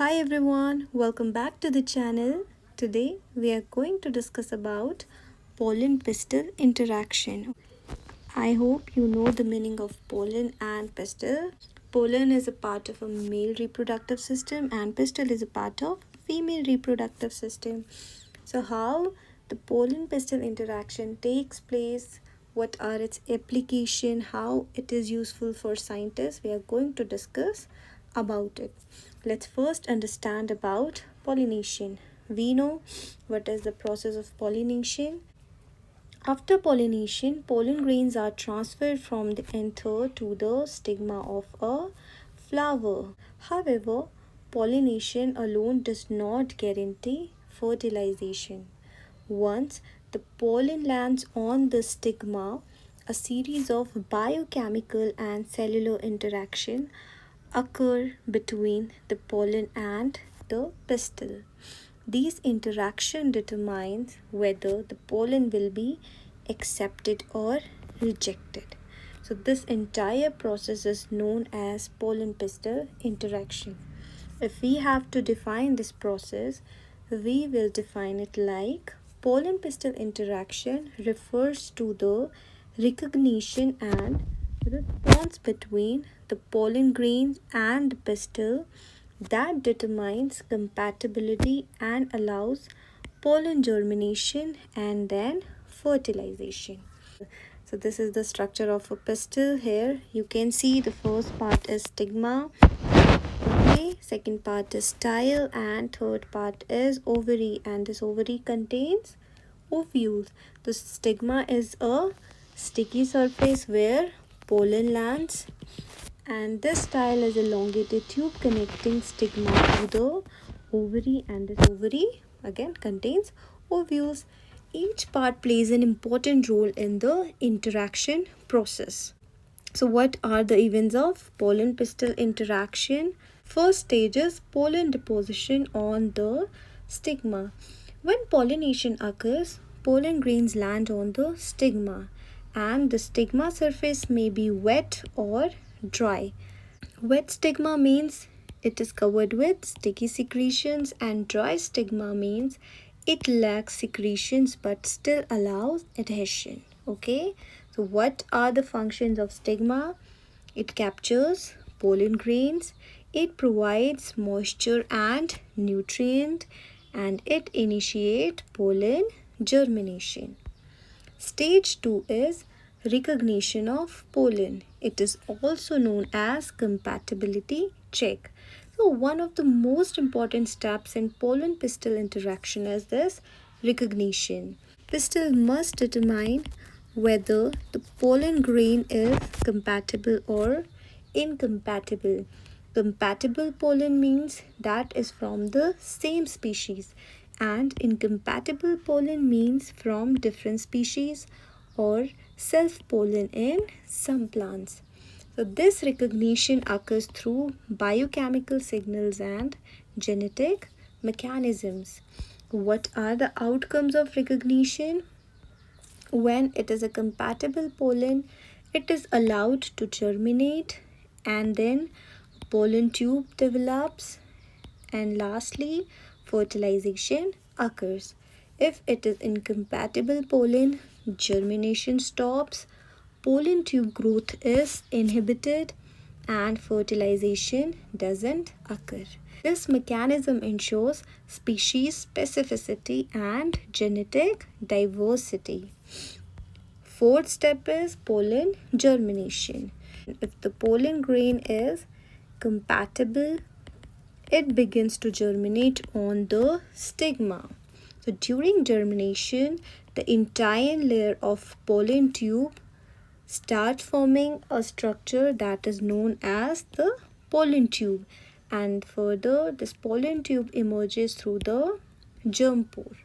Hi everyone, welcome back to the channel. Today we are going to discuss about pollen pistil interaction. I hope you know the meaning of pollen and pistil. Pollen is a part of a male reproductive system and pistil is a part of female reproductive system. So how the pollen pistil interaction takes place, what are its application, how it is useful for scientists, we are going to discuss about it. Let's first understand about pollination. We know what is the process of pollination. After pollination, pollen grains are transferred from the anther to the stigma of a flower. However, pollination alone does not guarantee fertilization. Once the pollen lands on the stigma, a series of biochemical and cellular interaction occur between the pollen and the pistil. These interaction determines whether the pollen will be accepted or rejected. So this entire process is known as pollen pistil interaction. If we have to define this process, we will define it like pollen pistil interaction refers to the recognition and response between the pollen grains and the pistil that determines compatibility and allows pollen germination and then fertilization. So this is the structure of a pistil. Here you can see the first part is stigma, okay, second part is style, and third part is ovary, and this ovary contains ovules. The stigma is a sticky surface where pollen lands, and this style is a elongated tube connecting stigma to the ovary, and this ovary again contains ovules. Each part plays an important role in the interaction process. So what are the events of pollen pistil interaction? First stage is pollen deposition on the stigma. When pollination occurs, pollen grains land on the stigma and the stigma surface may be wet or dry. Wet stigma means it is covered with sticky secretions, and dry stigma means it lacks secretions but still allows adhesion. Okay, so what are the functions of stigma? It captures pollen grains, it provides moisture and nutrient, and it initiates pollen germination. Stage 2 is recognition of pollen. It is also known as compatibility check. So one of the most important steps in pollen pistil interaction is this recognition. Pistil must determine whether the pollen grain is compatible or incompatible. Compatible pollen means that is from the same species, and incompatible pollen means from different species or self-pollen in some plants. So this recognition occurs through biochemical signals and genetic mechanisms. What are the outcomes of recognition? When it is a compatible pollen, it is allowed to germinate, and then pollen tube develops, and lastly fertilization occurs. If it is incompatible pollen, germination stops, pollen tube growth is inhibited, and fertilization doesn't occur. This mechanism ensures species specificity and genetic diversity. Fourth step is pollen germination. If the pollen grain is compatible, it begins to germinate on the stigma. So during germination, the entire layer of pollen tube start forming a structure that is known as the pollen tube, and further this pollen tube emerges through the germ pore.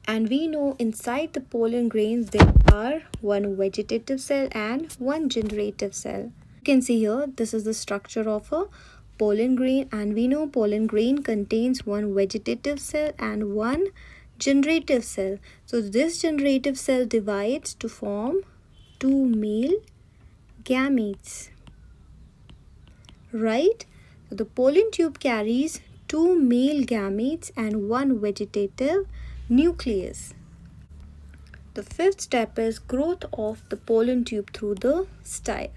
And we know inside the pollen grains there are one vegetative cell and one generative cell. You can see here this is the structure of a pollen grain, and we know pollen grain contains one vegetative cell and one generative cell. So this generative cell divides to form two male gametes, right? The pollen tube carries 2 male gametes and 1 vegetative nucleus. The fifth step is growth of the pollen tube through the style.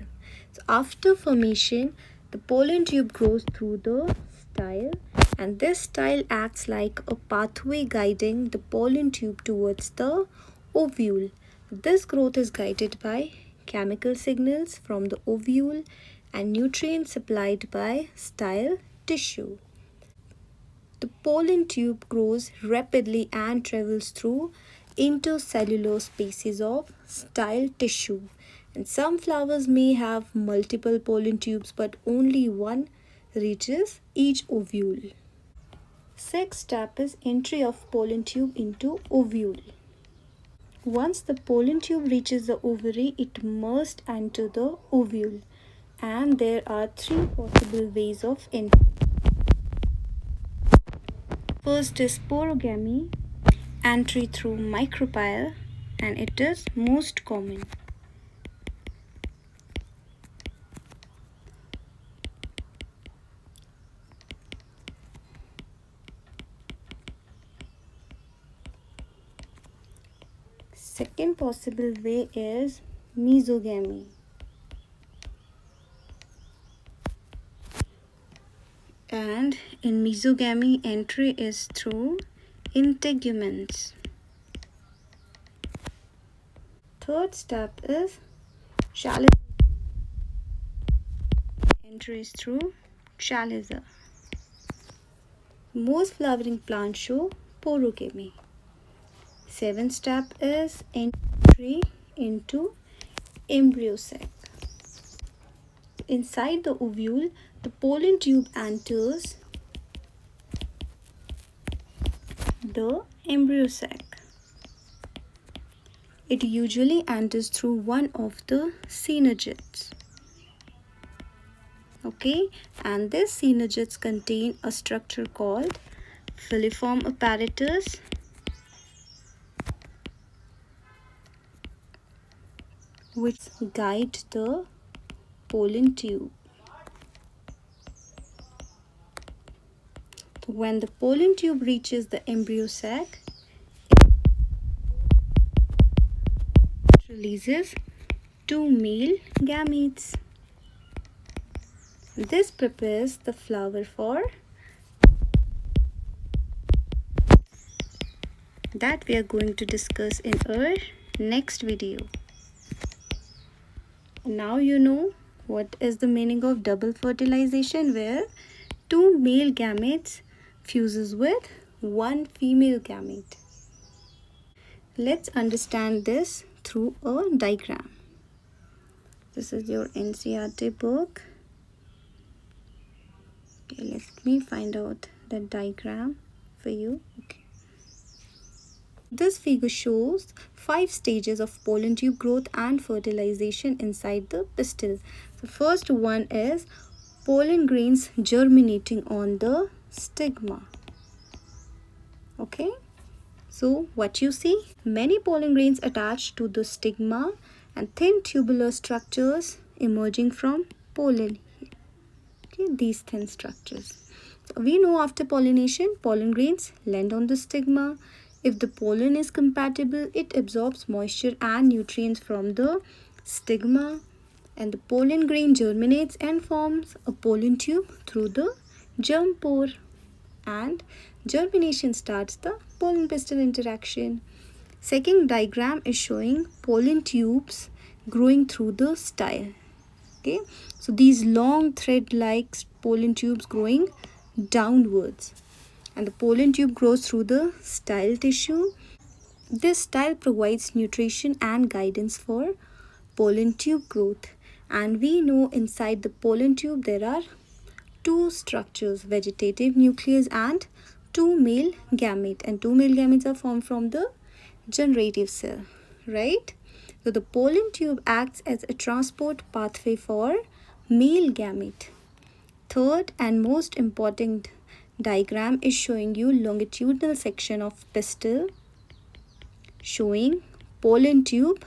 So after formation, the pollen tube grows through the style, and this style acts like a pathway guiding the pollen tube towards the ovule. This growth is guided by chemical signals from the ovule and nutrients supplied by style tissue. The pollen tube grows rapidly and travels through intercellular spaces of style tissue. And some flowers may have multiple pollen tubes, but only one reaches each ovule. Sixth step is entry of pollen tube into ovule. Once the pollen tube reaches the ovary, it must enter the ovule. And there are 3 possible ways of entry. First is sporogamy, entry through micropyle, and it is most common. Second possible way is mesogamy. And in mesogamy, entry is through integuments. Third step is chalice. Entry is through chalice. Most flowering plants show porogamy. Seventh step is entry into embryo sac. Inside the ovule, the pollen tube enters the embryo sac. It usually enters through one of the synergids. Okay, and these synergids contain a structure called filiform apparatus, which guide the pollen tube. When the pollen tube reaches the embryo sac, it releases 2 male gametes. This prepares the flower for that we are going to discuss in our next video. Now you know what is the meaning of double fertilization, where 2 male gametes fuses with 1 female gamete. Let's understand this through a diagram. This is your NCERT book. Okay, let me find out the diagram for you. Okay. This figure shows 5 stages of pollen tube growth and fertilization inside the pistil. The first one is pollen grains germinating on the stigma. Okay, so what you see, many pollen grains attached to the stigma and thin tubular structures emerging from pollen. Okay, these thin structures. So we know after pollination, pollen grains land on the stigma. If the pollen is compatible, it absorbs moisture and nutrients from the stigma, and the pollen grain germinates and forms a pollen tube through the germ pore, and germination starts the pollen-pistil interaction. Second diagram is showing pollen tubes growing through the style. Okay, so these long thread-like pollen tubes growing downwards, and the pollen tube grows through the style tissue. This style provides nutrition and guidance for pollen tube growth, and we know inside the pollen tube there are 2 structures, vegetative nucleus and 2 male gametes, and 2 male gametes are formed from the generative cell, right? So the pollen tube acts as a transport pathway for male gamete. Third and most important diagram is showing you longitudinal section of pistil showing pollen tube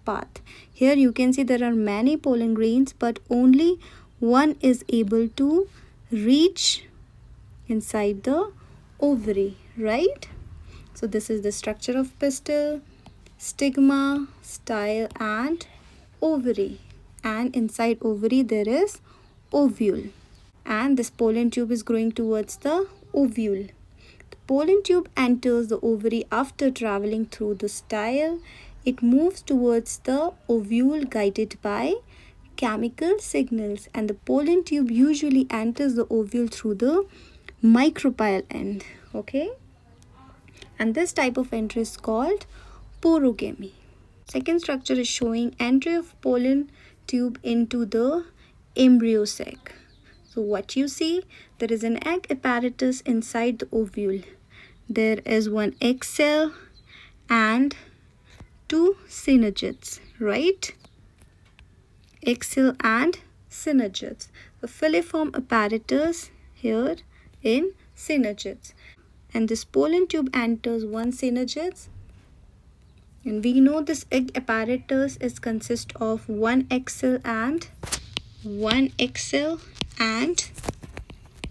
path. Here you can see there are many pollen grains, but only one is able to reach inside the ovary, right? So this is the structure of pistil, stigma, style and ovary. And inside ovary there is ovule. And this pollen tube is growing towards the ovule. The pollen tube enters the ovary after traveling through the style. It moves towards the ovule guided by chemical signals, and the pollen tube usually enters the ovule through the micropyle end. Okay, and this type of entry is called porogamy. Second structure is showing entry of pollen tube into the embryo sac. So what you see, there is an egg apparatus inside the ovule. There is one egg cell and two synergids, right? Egg cell and synergids. The filiform apparatus here in synergids. And this pollen tube enters one synergids. And we know this egg apparatus is consist of one egg cell and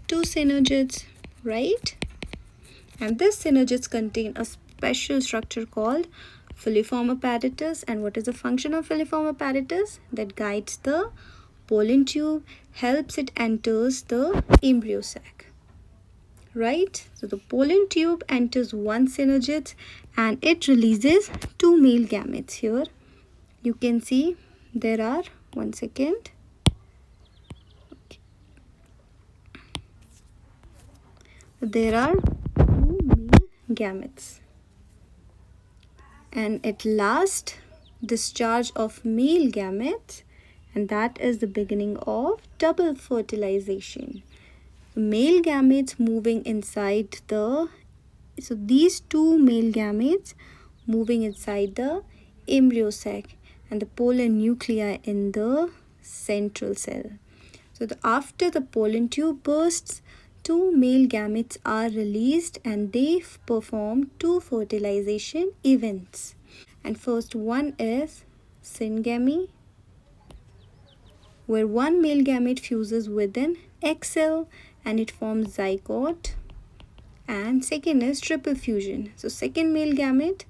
two synergids, right? And this synergids contain a special structure called filiform apparatus. And what is the function of filiform apparatus? That guides the pollen tube, helps it enters the embryo sac, right? So the pollen tube enters one synergid and it releases two male gametes. Here you can see there are, one second, there are two male gametes, and at last discharge of male gametes, and that is the beginning of double fertilization. Male gametes moving inside the, so these two male gametes moving inside the embryo sac and the pollen nuclei in the central cell. So after the pollen tube bursts, two male gametes are released and they perform two fertilization events. And first one is syngamy, where one male gamete fuses with an egg cell and it forms zygote. And second is triple fusion. So second male gamete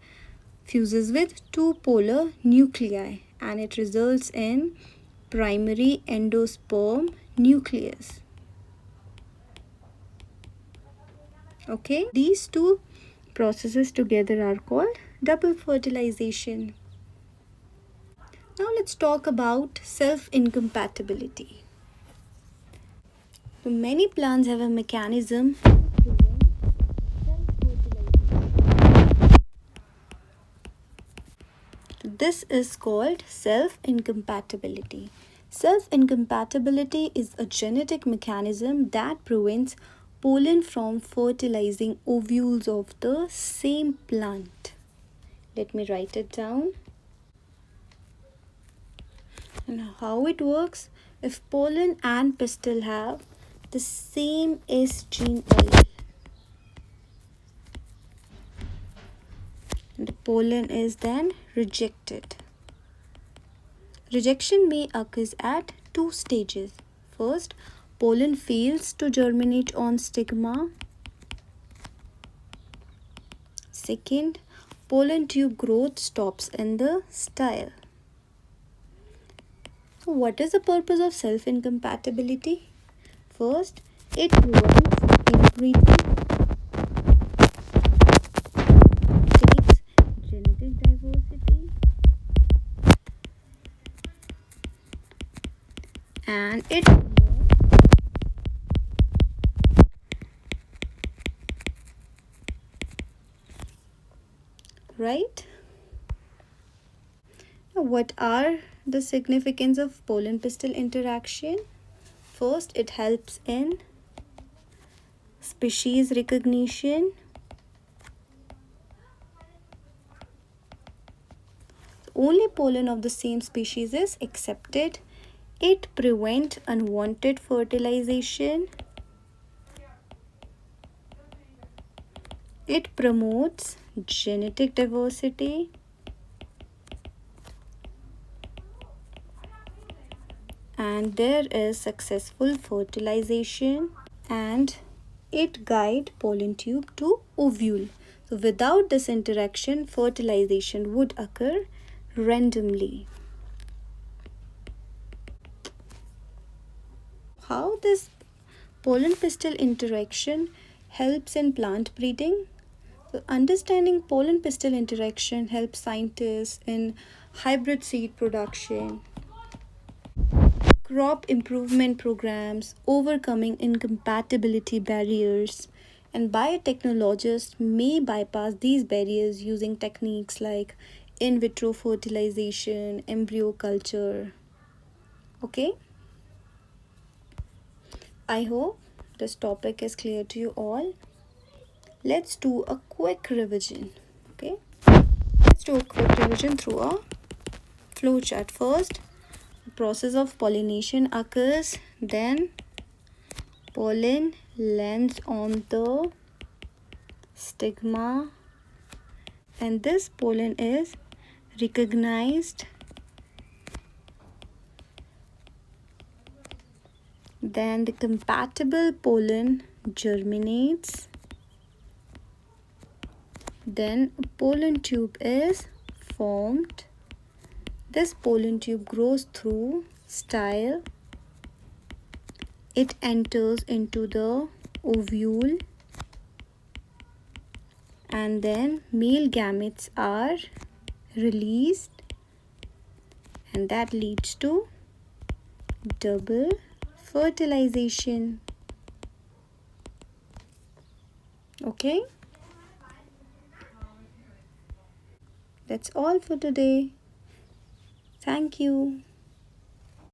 fuses with two polar nuclei and it results in primary endosperm nucleus. Okay, these two processes together are called double fertilization. Now let's talk about self-incompatibility. So many plants have a mechanism to prevent self-fertilization. This is called self-incompatibility. Self-incompatibility is a genetic mechanism that prevents pollen from fertilizing ovules of the same plant. Let me write it down. And how it works, if pollen and pistil have the same S gene allele, the pollen is then rejected. Rejection may occur at two stages. First, pollen fails to germinate on stigma. Second, pollen tube growth stops in the style. So what is the purpose of self-incompatibility? First, it prevents inbreeding, takes genetic diversity, and it right? Now, what are the significance of pollen-pistil interaction? First, it helps in species recognition. Only pollen of the same species is accepted. It prevents unwanted fertilization. It promotes genetic diversity. And there is successful fertilization. and it guides pollen tube to ovule. So without this interaction, fertilization would occur randomly. How this pollen pistil interaction helps in plant breeding? So understanding pollen pistil interaction helps scientists in hybrid seed production, crop improvement programs, overcoming incompatibility barriers, and biotechnologists may bypass these barriers using techniques like in vitro fertilization, embryo culture. Okay, I hope this topic is clear to you all. Let's do a quick revision. Okay, let's do a quick revision through a flowchart. First, the process of pollination occurs, then pollen lands on the stigma, and this pollen is recognized, then the compatible pollen germinates, then a pollen tube is formed. This pollen tube grows through style, it enters into the ovule, and then male gametes are released, and that leads to double fertilization. Okay, that's all for today. Thank you.